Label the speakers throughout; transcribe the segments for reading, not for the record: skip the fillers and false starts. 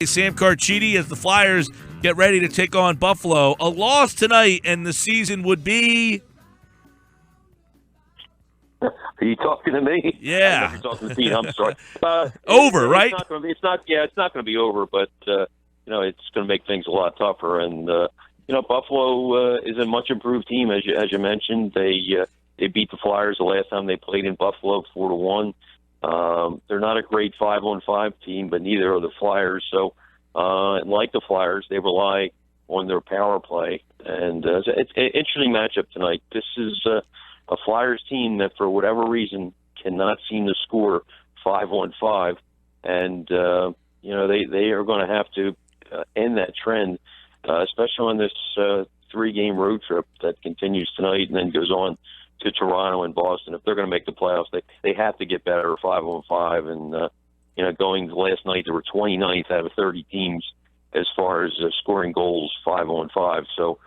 Speaker 1: Sam Carchidi as the Flyers get ready to take on Buffalo. A loss tonight and the season would be...
Speaker 2: Are you talking to me?
Speaker 1: Yeah.
Speaker 2: I know you're talking to Pete. I'm sorry.
Speaker 1: Over, right?
Speaker 2: It's not going to be over, but it's going to make things a lot tougher. And Buffalo is a much improved team, as you mentioned. They beat the Flyers the last time they played in Buffalo, 4-1. They're not a great 5-on-5 team, but neither are the Flyers. So, like the Flyers, they rely on their power play, and it's an interesting matchup tonight. This is a Flyers team that, for whatever reason, cannot seem to score 5-on-5, and they are going to have to end that trend, especially on this 3-game road trip that continues tonight and then goes on to Toronto and Boston. If they're going to make the playoffs, they have to get better 5-on-5. And going last night, there were 29th out of 30 teams as far as scoring goals 5-on-5. So,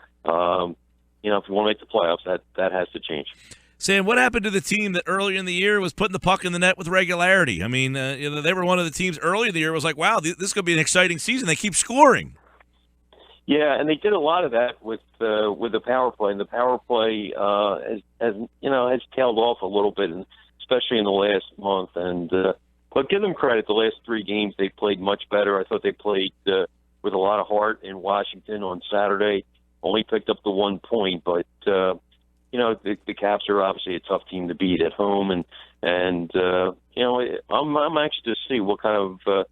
Speaker 2: if you want to make the playoffs, that has to change.
Speaker 1: Sam, what happened to the team that earlier in the year was putting the puck in the net with regularity? I mean, they were one of the teams early in the year was like, wow, this could be an exciting season. They keep scoring.
Speaker 2: Yeah, and they did a lot of that with the power play, and the power play has tailed off a little bit, especially in the last month. And but give them credit. The last 3 games they played much better. I thought they played with a lot of heart in Washington on Saturday. Only picked up the 1 point, but the Caps are obviously a tough team to beat at home, and I'm anxious to see what kind of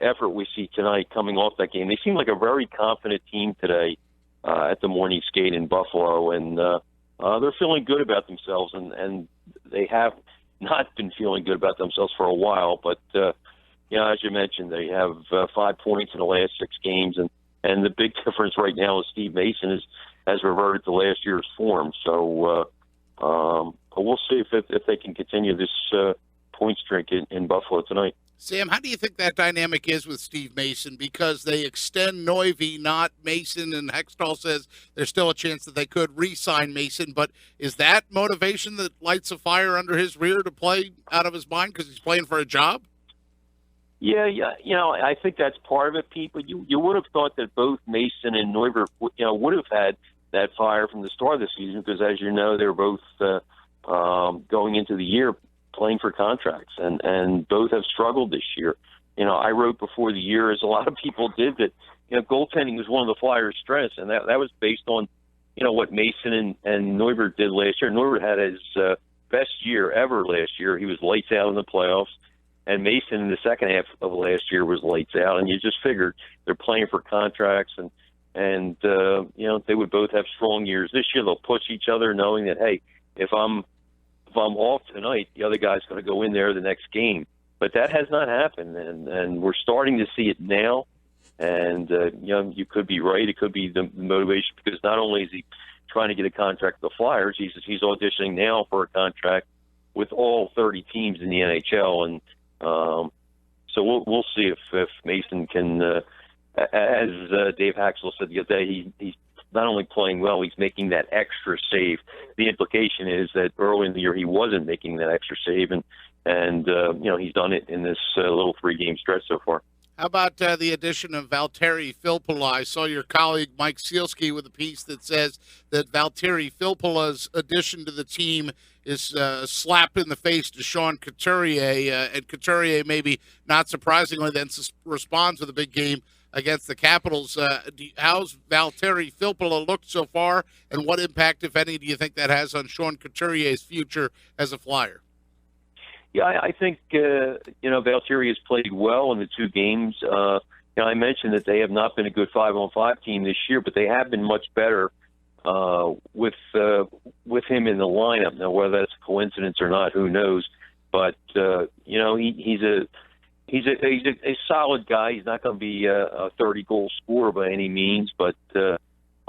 Speaker 2: effort we see tonight coming off that game. They seem like a very confident team today at the morning skate in Buffalo, and they're feeling good about themselves, and they have not been feeling good about themselves for a while, but as you mentioned, they have 5 points in the last 6 games, and the big difference right now is Steve Mason has reverted to last year's form. So we'll see if they can continue this point streak in Buffalo tonight.
Speaker 3: Sam, how do you think that dynamic is with Steve Mason? Because they extend Noivy, not Mason, and Hextall says there's still a chance that they could re-sign Mason. But is that motivation that lights a fire under his rear to play out of his mind because he's playing for a job?
Speaker 2: Yeah. I think that's part of it, Pete. But you would have thought that both Mason and Neuver, would have had that fire from the start of the season because, as you know, they're both going into the year playing for contracts, and both have struggled this year. I wrote before the year, as a lot of people did, that goaltending was one of the Flyers' strengths, and that was based on what Mason and Neuver did last year. Neuver had his best year ever last year. He was lights out in the playoffs, and Mason in the second half of last year was lights out. And you just figured they're playing for contracts, and they would both have strong years. This year they'll push each other, knowing that, hey, if I'm off tonight, the other guy's going to go in there the next game. But that has not happened, and we're starting to see it now. And you could be right; it could be the motivation, because not only is he trying to get a contract with the Flyers, he's auditioning now for a contract with all 30 teams in the NHL, and so we'll see if Mason can, as Dave Haxel said the other day, he's not only playing well, he's making that extra save. The implication is that early in the year he wasn't making that extra save, and he's done it in this little 3-game stretch so far.
Speaker 3: How about the addition of Valtteri Filppula? I saw your colleague Mike Sealski with a piece that says that Valtteri Filppula's addition to the team is a slap in the face to Sean Couturier, and Couturier, maybe not surprisingly, then responds with a big game against the Capitals. How's Valtteri Filppula looked so far, and what impact, if any, do you think that has on Sean Couturier's future as a Flyer?
Speaker 2: Yeah, I think, Valtteri has played well in the 2 games. I mentioned that they have not been a good 5-on-5 team this year, but they have been much better with him in the lineup. Now, whether that's a coincidence or not, who knows? But, he's a solid guy. He's not going to be a 30-goal scorer by any means, but, he's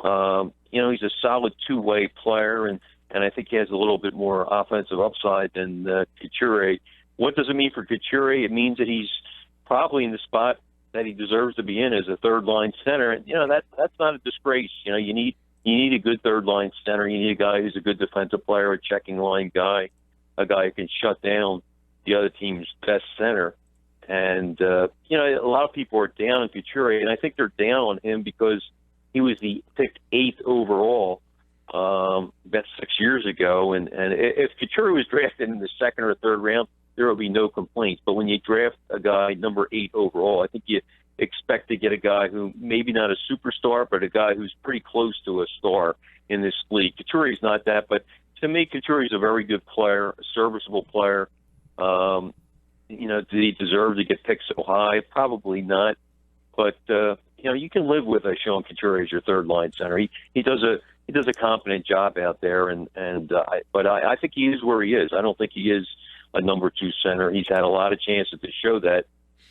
Speaker 2: a solid 2-way player, and I think he has a little bit more offensive upside than Couturier. What does it mean for Couturier? It means that he's probably in the spot that he deserves to be in as a third-line center, and that's not a disgrace. You need a good third-line center. You need a guy who's a good defensive player, a checking line guy, a guy who can shut down the other team's best center. And, you know, a lot of people are down on Couturier, and I think they're down on him because he was picked 8th overall about 6 years ago. And if Couturier was drafted in the 2nd or 3rd round, there will be no complaints. But when you draft a guy number 8 overall, I think you expect to get a guy who maybe not a superstar, but a guy who's pretty close to a star in this league. Couturier's not that, but to me, Couturier's a very good player, a serviceable player. You know, did he deserve to get picked so high? Probably not. But you know, you can live with Shayne Couturier as your third line center. He does a competent job out there, but I think he is where he is. I don't think he is a number 2 center. He's had a lot of chances to show that,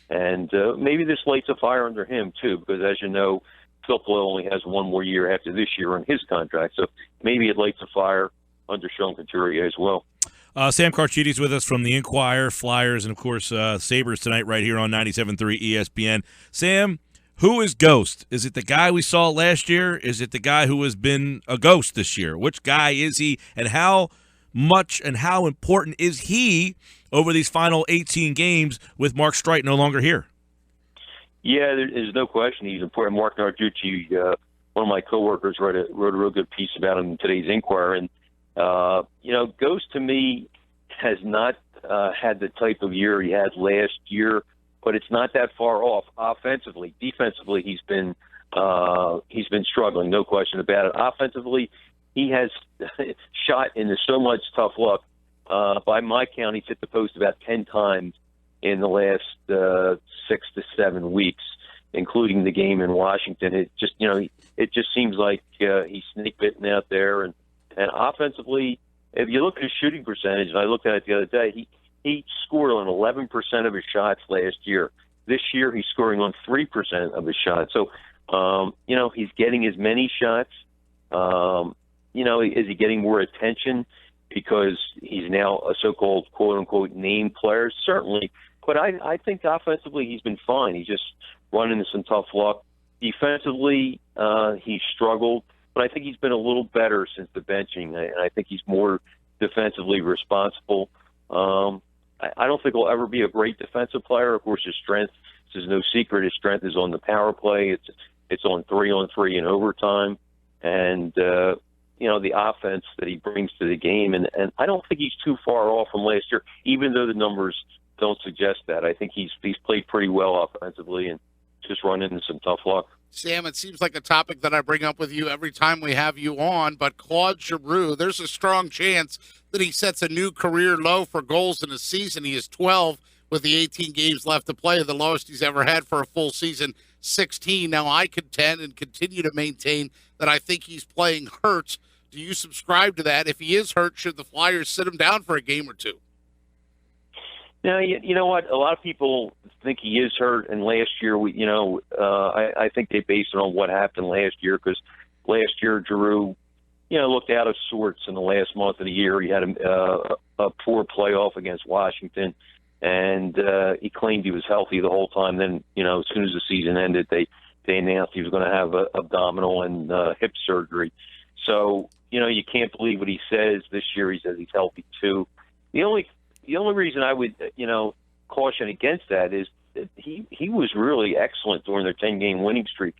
Speaker 2: and maybe this lights a fire under him too, because as you know, Filppula only has 1 more year after this year on his contract, so maybe it lights a fire under Shayne Couturier as well.
Speaker 1: Sam Carchidi's with us from the Inquirer, Flyers, and, of course, Sabres tonight right here on 97.3 ESPN. Sam, who is Ghost? Is it the guy we saw last year? Is it the guy who has been a ghost this year? Which guy is he, and how much and how important is he over these final 18 games with Mark Streit no longer here?
Speaker 2: Yeah, there's no question he's important. Mark Narducci, one of my coworkers, wrote a real good piece about him in today's Inquirer, and you know, Ghost to me has not had the type of year he had last year, but it's not that far off offensively. Defensively, he's been struggling, no question about it. Offensively, he has shot into so much tough luck. By my count, he's hit the post about 10 times in the last 6 to 7 weeks, including the game in Washington. It just, you know, it just seems like he's snake bitten out there. And offensively, if you look at his shooting percentage, and I looked at it the other day, he scored on 11% of his shots last year. This year, he's scoring on 3% of his shots. So, you know, he's getting as many shots. You know, is he getting more attention because he's now a so-called quote-unquote name player? Certainly. But I think offensively he's been fine. He's just run into some tough luck. Defensively, he struggled. But I think he's been a little better since the benching, and I think he's more defensively responsible. I don't think he'll ever be a great defensive player. Of course, his strength, this is no secret, his strength is on the power play. It's on 3-on-3 in overtime. And, you know, the offense that he brings to the game. And I don't think he's too far off from last year, even though the numbers don't suggest that. I think he's played pretty well offensively and just run into some tough luck.
Speaker 3: Sam, it seems like a topic that I bring up with you every time we have you on, but Claude Giroux, there's a strong chance that he sets a new career low for goals in a season. He is 12 with the 18 games left to play, the lowest he's ever had for a full season, 16. Now, I contend and continue to maintain that I think he's playing hurt. Do you subscribe to that? If he is hurt, should the Flyers sit him down for a game or two?
Speaker 2: Now, you know what? A lot of people think he is hurt, and last year, I think they based it on what happened last year, because last year, Giroux, you know, looked out of sorts in the last month of the year. He had a poor playoff against Washington, and he claimed he was healthy the whole time. Then, you know, as soon as the season ended, they announced he was going to have abdominal and hip surgery. So, you know, you can't believe what he says. This year he says he's healthy too. The only reason I would, you know, caution against that is that he was really excellent during their 10-game winning streak.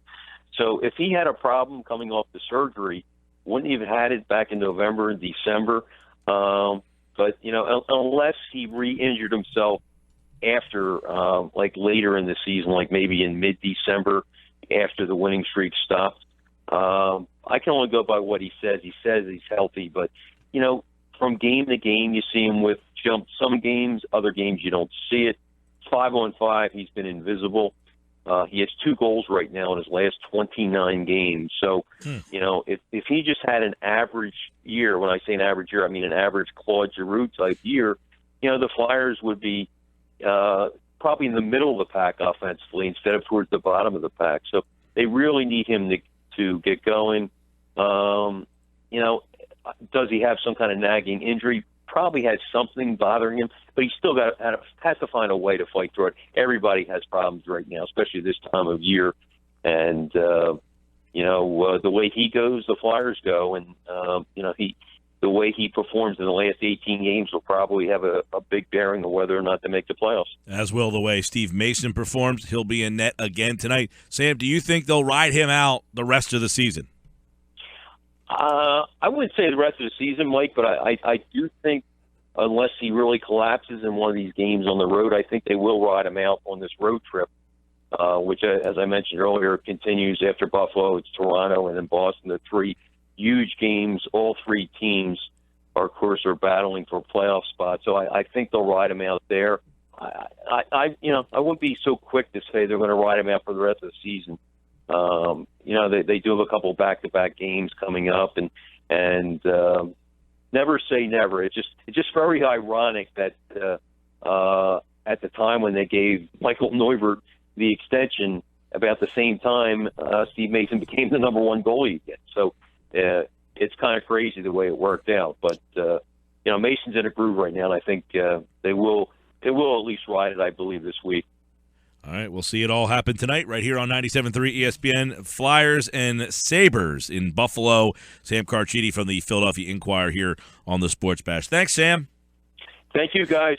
Speaker 2: So if he had a problem coming off the surgery, wouldn't he have had it back in November and December? But, you know, unless he re-injured himself after, like later in the season, like maybe in mid-December after the winning streak stopped, I can only go by what he says. He says he's healthy, but, you know, from game to game, you see him with jump some games, other games you don't see it. 5-on-5, he's been invisible. He has 2 goals right now in his last 29 games. So, you know, if he just had an average year, when I say an average year, I mean an average Claude Giroux type year, you know, the Flyers would be probably in the middle of the pack offensively instead of towards the bottom of the pack. So they really need him to get going. You know, does he have some kind of nagging injury? Probably has something bothering him, but he's still has to find a way to fight through it. Everybody has problems right now, especially this time of year. And, you know, the way he goes, the Flyers go. And, you know, the way he performs in the last 18 games will probably have a big bearing on whether or not they make the playoffs.
Speaker 1: As will the way Steve Mason performs. He'll be in net again tonight. Sam, do you think they'll ride him out the rest of the season?
Speaker 2: I wouldn't say the rest of the season, Mike, but I do think unless he really collapses in one of these games on the road, I think they will ride him out on this road trip, which, as I mentioned earlier, continues after Buffalo. It's Toronto and then Boston. The three huge games. All three teams, of course, are battling for playoff spots. So I think they'll ride him out there. I wouldn't be so quick to say they're going to ride him out for the rest of the season. They do have a couple back-to-back games coming up, and never say never. It's just very ironic that at the time when they gave Michael Neuvert the extension, about the same time Steve Mason became the number one goalie again. So it's kind of crazy the way it worked out. But Mason's in a groove right now, and I think they will at least ride it, I believe, this week.
Speaker 1: All right, we'll see it all happen tonight right here on 97.3 ESPN. Flyers and Sabres in Buffalo. Sam Carchidi from the Philadelphia Inquirer here on the Sports Bash. Thanks, Sam.
Speaker 2: Thank you, guys.